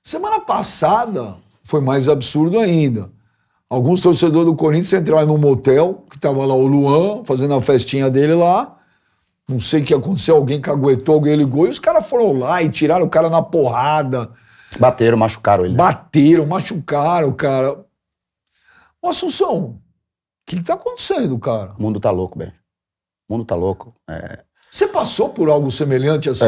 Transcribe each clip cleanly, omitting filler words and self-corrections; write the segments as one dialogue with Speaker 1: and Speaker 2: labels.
Speaker 1: Semana passada foi mais absurdo ainda. Alguns torcedores do Corinthians entraram num motel, que tava lá o Luan, fazendo a festinha dele lá. Não sei o que aconteceu, alguém caguetou, alguém ligou, e os caras foram lá e tiraram o cara na porrada.
Speaker 2: Bateram, machucaram ele.
Speaker 1: Bateram, machucaram o cara. Ô, Assunção, o que tá acontecendo, cara?
Speaker 2: O mundo tá louco, bem. O mundo tá louco.
Speaker 1: Você passou por algo semelhante assim?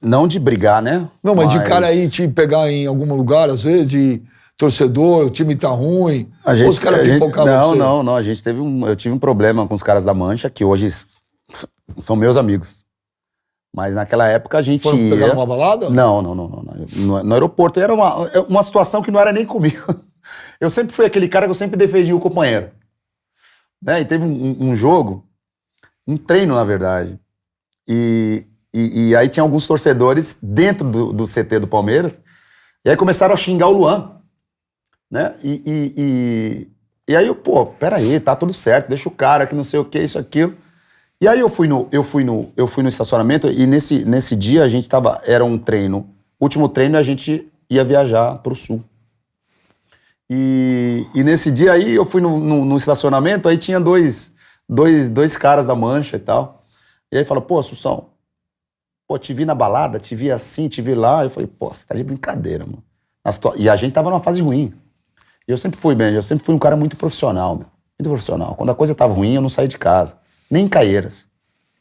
Speaker 2: Não de brigar, né?
Speaker 1: Não, mas de cara aí te pegar em algum lugar, às vezes, de torcedor, o time tá ruim, ou os caras pipocavam você?
Speaker 2: Não, eu tive um problema com os caras da Mancha, que hoje são meus amigos. Mas naquela época a gente ia...
Speaker 1: pegar numa balada?
Speaker 2: Não. No aeroporto era uma situação que não era nem comigo. Eu sempre fui aquele cara que eu sempre defendia o companheiro. Né? E teve um jogo, um treino, na verdade. E aí tinha alguns torcedores dentro do CT do Palmeiras, e aí começaram a xingar o Luan. Né? E aí eu, peraí, tá tudo certo, deixa o cara que não sei o que, isso, aquilo. E aí eu fui no estacionamento, e nesse dia a gente era um treino, último treino, e a gente ia viajar pro sul. E nesse dia aí eu fui no estacionamento, aí tinha dois caras da Mancha e tal. E aí falou, Assunção, te vi na balada, te vi assim, te vi lá. Eu falei, você tá de brincadeira, mano. E a gente tava numa fase ruim. E eu sempre fui um cara muito profissional, meu. Muito profissional. Quando a coisa tava ruim, eu não saía de casa. Nem em Caieiras.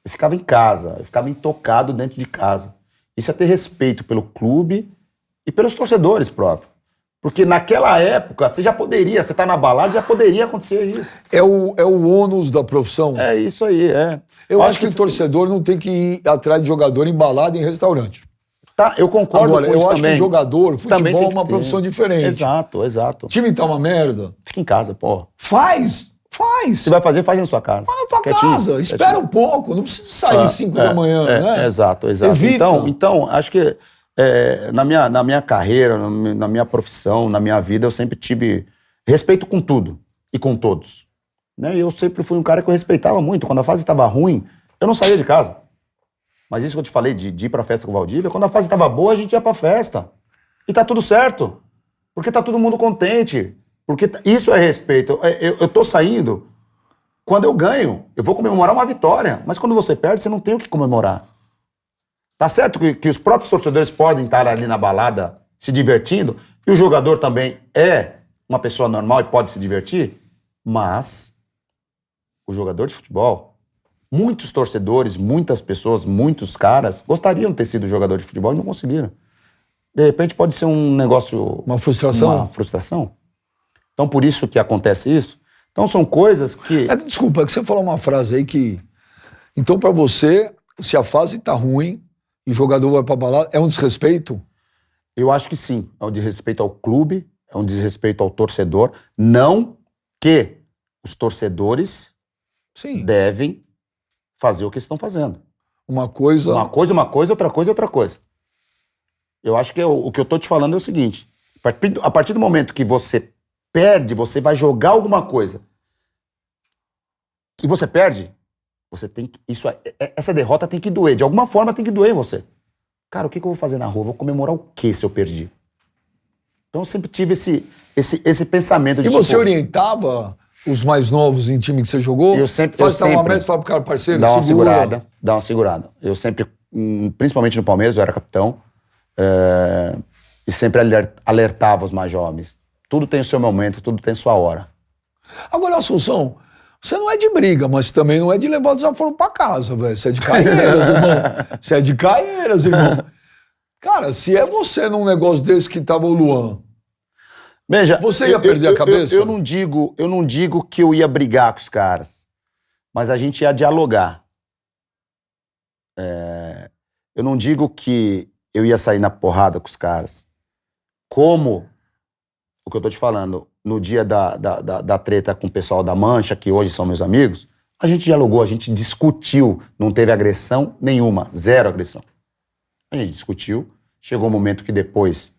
Speaker 2: Eu ficava em casa, eu ficava intocado dentro de casa. Isso é ter respeito pelo clube e pelos torcedores próprios. Porque naquela época, você tá na balada, já poderia acontecer isso.
Speaker 1: É o ônus da profissão.
Speaker 2: É isso aí,
Speaker 1: Eu acho que o torcedor não tem que ir atrás de jogador em balada em restaurante.
Speaker 2: Tá, eu concordo
Speaker 1: Agora,
Speaker 2: com isso
Speaker 1: eu acho
Speaker 2: também.
Speaker 1: que jogador, futebol é uma profissão diferente.
Speaker 2: Exato.
Speaker 1: O time tá uma merda.
Speaker 2: Fica em casa,
Speaker 1: Faz.
Speaker 2: Se vai fazer, faz na sua casa.
Speaker 1: Faz na tua casa. Espera um pouco. Não precisa sair 5 da manhã, né?
Speaker 2: Exato.
Speaker 1: Evita.
Speaker 2: Então, acho que na minha carreira, na minha profissão, na minha vida, eu sempre tive respeito com tudo e com todos. Né? Eu sempre fui um cara que eu respeitava muito. Quando a fase estava ruim, eu não saía de casa. Mas isso que eu te falei de ir pra festa com o Valdívia, quando a fase estava boa, a gente ia pra festa. E tá tudo certo. Porque tá todo mundo contente. Porque isso é respeito. Eu tô saindo, quando eu ganho, eu vou comemorar uma vitória. Mas quando você perde, você não tem o que comemorar. Tá certo que os próprios torcedores podem estar ali na balada se divertindo, e o jogador também é uma pessoa normal e pode se divertir, mas o jogador de futebol, muitos torcedores, muitas pessoas, muitos caras gostariam de ter sido jogador de futebol e não conseguiram. De repente pode ser um negócio...
Speaker 1: Uma frustração?
Speaker 2: Uma frustração. Então por isso que acontece isso. Então são coisas que...
Speaker 1: Desculpa, é que você falou uma frase aí que... Então pra você, se a fase tá ruim e o jogador vai pra balada, é um desrespeito?
Speaker 2: Eu acho que sim. É um desrespeito ao clube, é um desrespeito ao torcedor. Não que os torcedores devem fazer o que estão fazendo.
Speaker 1: Uma coisa,
Speaker 2: outra coisa. Eu acho que o que eu tô te falando é o seguinte. A partir do momento que você perde, você vai jogar alguma coisa e você perde, você tem que... essa derrota tem que doer. De alguma forma tem que doer em você. Cara, o que eu vou fazer na rua? Vou comemorar o quê se eu perdi? Então eu sempre tive esse pensamento de...
Speaker 1: E você orientava os mais novos em time que você jogou?
Speaker 2: Eu sempre...
Speaker 1: Fala pro cara, parceiro,
Speaker 2: dá uma segurada. Eu sempre, principalmente no Palmeiras, eu era capitão, e sempre alertava os mais jovens. Tudo tem o seu momento, tudo tem sua hora.
Speaker 1: Agora, Assunção, você não é de briga, mas também não é de levar o desaforo pra casa, velho. Você é de Caieiras, irmão. Cara, se é você num negócio desse que tava o Luan,
Speaker 2: veja,
Speaker 1: você ia perder a cabeça?
Speaker 2: Eu não digo que eu ia brigar com os caras, mas a gente ia dialogar. Eu não digo que eu ia sair na porrada com os caras. Como o que eu tô te falando, no dia da treta com o pessoal da Mancha, que hoje são meus amigos, a gente dialogou, a gente discutiu, não teve agressão nenhuma, zero agressão. A gente discutiu, chegou um momento que depois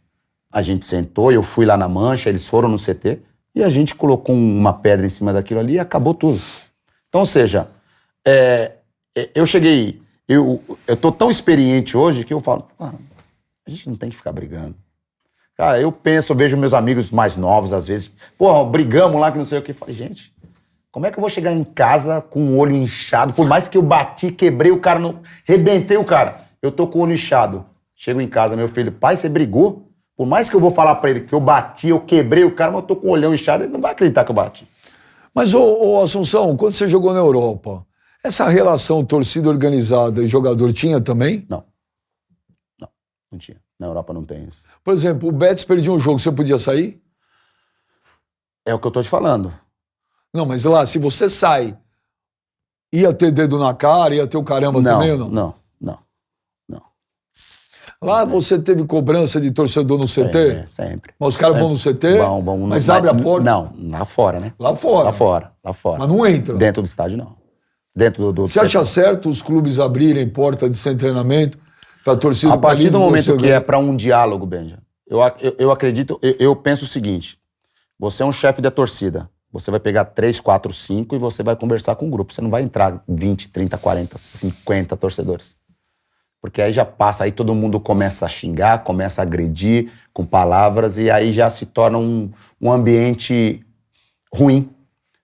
Speaker 2: a gente sentou, eu fui lá na Mancha, eles foram no CT, e a gente colocou uma pedra em cima daquilo ali e acabou tudo. Então, ou seja, eu cheguei, eu tô tão experiente hoje que eu falo, a gente não tem que ficar brigando. Cara, eu vejo meus amigos mais novos, às vezes, pô, brigamos lá que não sei o que. Falei, gente, como é que eu vou chegar em casa com o olho inchado? Por mais que eu bati, quebrei o cara, rebentei o cara. Eu tô com o olho inchado. Chego em casa, meu filho, pai, você brigou? Por mais que eu vou falar pra ele que eu bati, eu quebrei o cara, mas eu tô com o olhão inchado, ele não vai acreditar que eu bati.
Speaker 1: Mas, ô Assunção, quando você jogou na Europa, essa relação torcida organizada e jogador tinha também?
Speaker 2: Não, não tinha. Na Europa não tem isso.
Speaker 1: Por exemplo, o Betis perdia um jogo, você podia sair?
Speaker 2: É o que eu tô te falando.
Speaker 1: Não, mas lá, se você sai, ia ter dedo na cara, ia ter o caramba também ou não?
Speaker 2: Não.
Speaker 1: Lá você teve cobrança de torcedor no CT?
Speaker 2: É, sempre.
Speaker 1: Mas os caras vão no CT?
Speaker 2: Vão,
Speaker 1: mas abre a porta?
Speaker 2: Não, lá fora, né?
Speaker 1: Lá fora?
Speaker 2: Lá fora.
Speaker 1: Mas não entra?
Speaker 2: Dentro do estádio, não. Dentro do
Speaker 1: Você acha certo os clubes abrirem porta de sem treinamento para a torcida?
Speaker 2: A partir do momento que é para um diálogo, Benja, eu acredito, eu penso o seguinte, você é um chefe da torcida, você vai pegar 3, 4, 5 e você vai conversar com o grupo. Você não vai entrar 20, 30, 40, 50 torcedores. Porque aí já passa, aí todo mundo começa a xingar, começa a agredir com palavras e aí já se torna um ambiente ruim.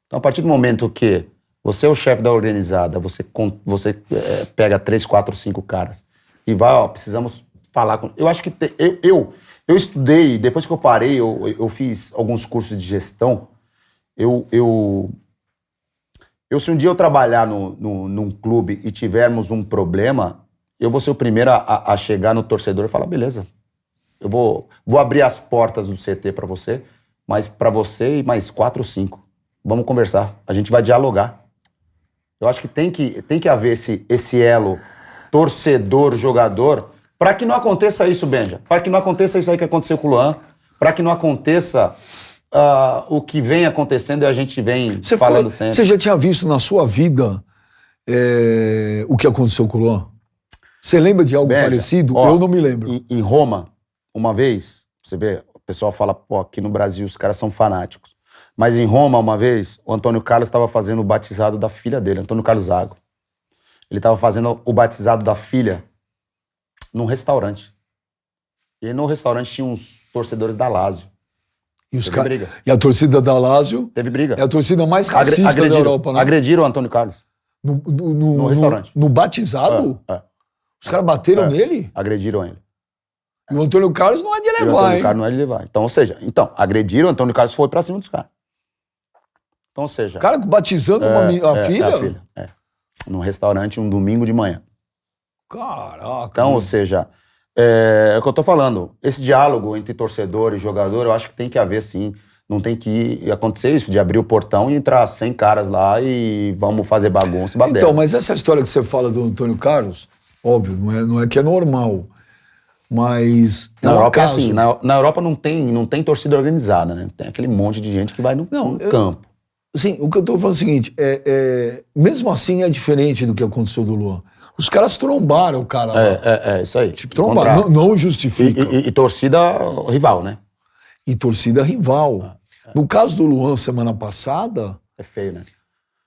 Speaker 2: Então, a partir do momento que você é o chefe da organizada, você pega 3, 4, 5 caras e vai, ó, precisamos falar com... Eu acho que... Eu estudei, depois que eu parei, eu fiz alguns cursos de gestão. Se um dia eu trabalhar num clube e tivermos um problema, eu vou ser o primeiro a chegar no torcedor e falar, beleza, eu vou abrir as portas do CT para você, mas para você e mais 4 ou 5. Vamos conversar, a gente vai dialogar. Eu acho que tem que haver esse elo torcedor-jogador para que não aconteça isso, Benja. Para que não aconteça isso aí que aconteceu com o Luan. Para que não aconteça o que vem acontecendo e a gente vem falando sempre.
Speaker 1: Você já tinha visto na sua vida o que aconteceu com o Luan? Você lembra de algo parecido?
Speaker 2: Ó,
Speaker 1: eu não me lembro.
Speaker 2: Em Roma, uma vez, você vê, o pessoal fala, pô, aqui no Brasil os caras são fanáticos. Mas em Roma, uma vez, o Antônio Carlos estava fazendo o batizado da filha dele, Antônio Carlos Zago. Ele estava fazendo o batizado da filha num restaurante. E no restaurante tinha uns torcedores da Lazio.
Speaker 1: Briga. E a torcida da Lazio...
Speaker 2: Teve briga.
Speaker 1: É a torcida mais racista da Europa, né?
Speaker 2: Agrediram o Antônio Carlos. No restaurante.
Speaker 1: No batizado? Os caras bateram nele?
Speaker 2: Agrediram ele.
Speaker 1: E o Antônio Carlos não é de levar, hein?
Speaker 2: O Antônio Carlos não é de levar. Então, ou seja, agrediram, o Antônio Carlos foi pra cima dos caras. Então, ou seja...
Speaker 1: O cara batizando a filha?
Speaker 2: A filha, num restaurante, um domingo de manhã.
Speaker 1: Caraca.
Speaker 2: Então, ou seja, é o que eu tô falando. Esse diálogo entre torcedor e jogador, eu acho que tem que haver, sim. Não tem que acontecer isso, de abrir o portão e entrar 100 caras lá e vamos fazer bagunça e baderna.
Speaker 1: Então, mas essa história que você fala do Antônio Carlos, óbvio, não é que é normal, mas...
Speaker 2: Na Europa é assim, na Europa não tem torcida organizada, né? Tem aquele monte de gente que vai no campo.
Speaker 1: Sim, o que eu tô falando é o seguinte, mesmo assim é diferente do que aconteceu do Luan. Os caras trombaram o cara lá.
Speaker 2: Isso aí.
Speaker 1: Tipo, trombaram, não justifica.
Speaker 2: E torcida rival, né?
Speaker 1: E torcida rival. No caso do Luan, semana passada...
Speaker 2: É feio, né?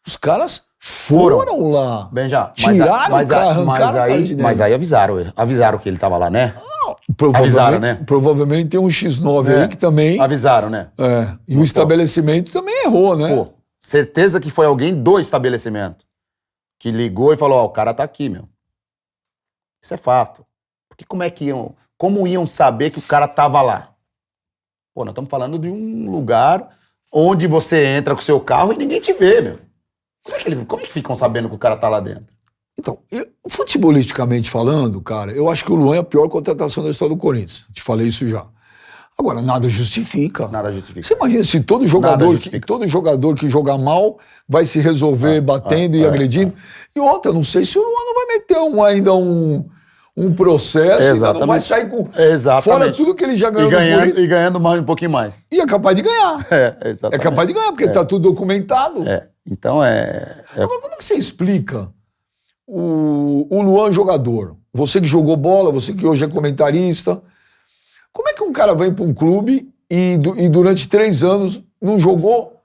Speaker 1: Os caras foram lá.
Speaker 2: Benja,
Speaker 1: tiraram o cara, arrancaram o cara de dentro.
Speaker 2: Mas aí avisaram que ele tava lá, né?
Speaker 1: Avisaram, né? Provavelmente tem um X9 aí que também...
Speaker 2: Avisaram, né?
Speaker 1: E o estabelecimento também errou, né?
Speaker 2: Pô, certeza que foi alguém do estabelecimento que ligou e falou, ó, o cara tá aqui, meu. Isso é fato. Porque como iam saber que o cara tava lá? Pô, nós estamos falando de um lugar onde você entra com o seu carro e ninguém te vê, meu. Como é que ficam sabendo que o cara tá lá dentro?
Speaker 1: Então, futebolisticamente falando, cara, eu acho que o Luan é a pior contratação da história do Corinthians. Te falei isso já. Agora, nada justifica.
Speaker 2: Nada justifica.
Speaker 1: Você imagina se todo jogador que jogar mal vai se resolver batendo e agredindo. E outra, não sei se o Luan não vai meter ainda um processo, ainda não vai sair com... Fora tudo que ele já ganhou no Corinthians.
Speaker 2: E ganhando um pouquinho mais.
Speaker 1: E é capaz de ganhar.
Speaker 2: Exatamente.
Speaker 1: É capaz de ganhar, porque tá tudo documentado.
Speaker 2: Então
Speaker 1: Agora, como é que você explica o Luan jogador? Você que jogou bola, você que hoje é comentarista. Como é que um cara vem para um clube e durante 3 anos não jogou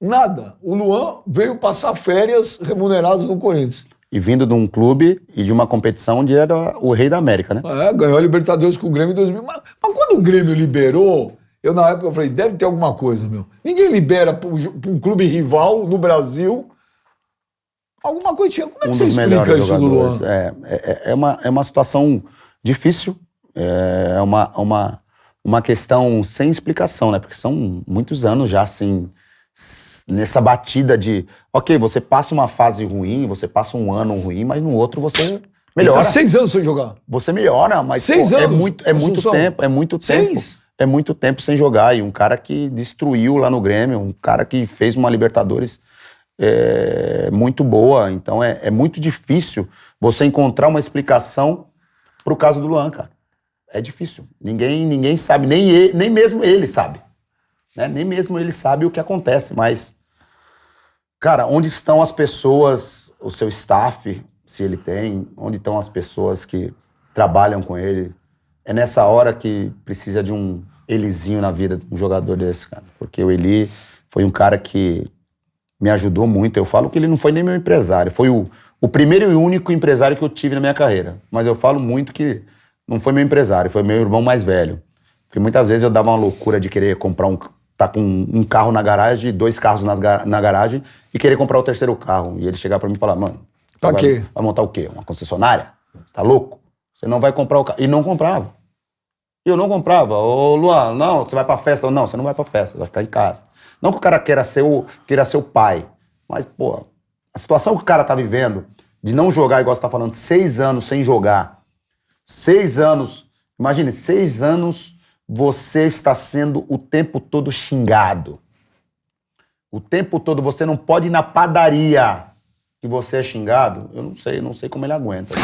Speaker 1: nada? O Luan veio passar férias remuneradas no Corinthians.
Speaker 2: E vindo de um clube e de uma competição onde era o rei da América, né?
Speaker 1: Ganhou a Libertadores com o Grêmio em 2000. Mas quando o Grêmio liberou, na época eu falei, deve ter alguma coisa, meu. Ninguém libera para um clube rival no Brasil. Alguma coisa tinha. Como é que você explica isso do Luan?
Speaker 2: É uma situação difícil, é uma questão sem explicação, né? Porque são muitos anos já, assim, nessa batida de, ok, você passa uma fase ruim, você passa um ano ruim, mas no outro você melhora.
Speaker 1: Ele tá 6 anos sem jogar.
Speaker 2: Você melhora, mas
Speaker 1: 6 anos,
Speaker 2: é muito tempo,
Speaker 1: 6?
Speaker 2: É muito tempo sem jogar. E um cara que destruiu lá no Grêmio, um cara que fez uma Libertadores muito boa. Então é muito difícil você encontrar uma explicação pro caso do Luan, cara. É difícil. Ninguém sabe, nem mesmo ele sabe. Né? Nem mesmo ele sabe o que acontece, mas, cara, onde estão as pessoas, o seu staff, se ele tem, onde estão as pessoas que trabalham com ele? É nessa hora que precisa de um Elizinho na vida de um jogador desse, cara. Porque o Eli foi um cara que me ajudou muito. Eu falo que ele não foi nem meu empresário, foi o primeiro e único empresário que eu tive na minha carreira. Mas eu falo muito que não foi meu empresário, foi meu irmão mais velho. Porque muitas vezes eu dava uma loucura de querer comprar tá com um carro na garagem, 2 carros na garagem e querer comprar o 3º carro. E ele chegar pra mim e falar, mano,
Speaker 1: pra quê?
Speaker 2: Vai montar o quê? Uma concessionária? Você tá louco? Você não vai comprar o carro. E não comprava. E eu não comprava. Ô, Luan, não, você vai pra festa. Ou não, você não vai pra festa, você vai ficar em casa. Não que o cara queira ser o pai, mas, pô, a situação que o cara tá vivendo, de não jogar, igual você tá falando, 6 anos sem jogar, 6 anos, imagine, 6 anos você está sendo o tempo todo xingado. O tempo todo você não pode ir na padaria que você é xingado. Eu não sei como ele aguenta.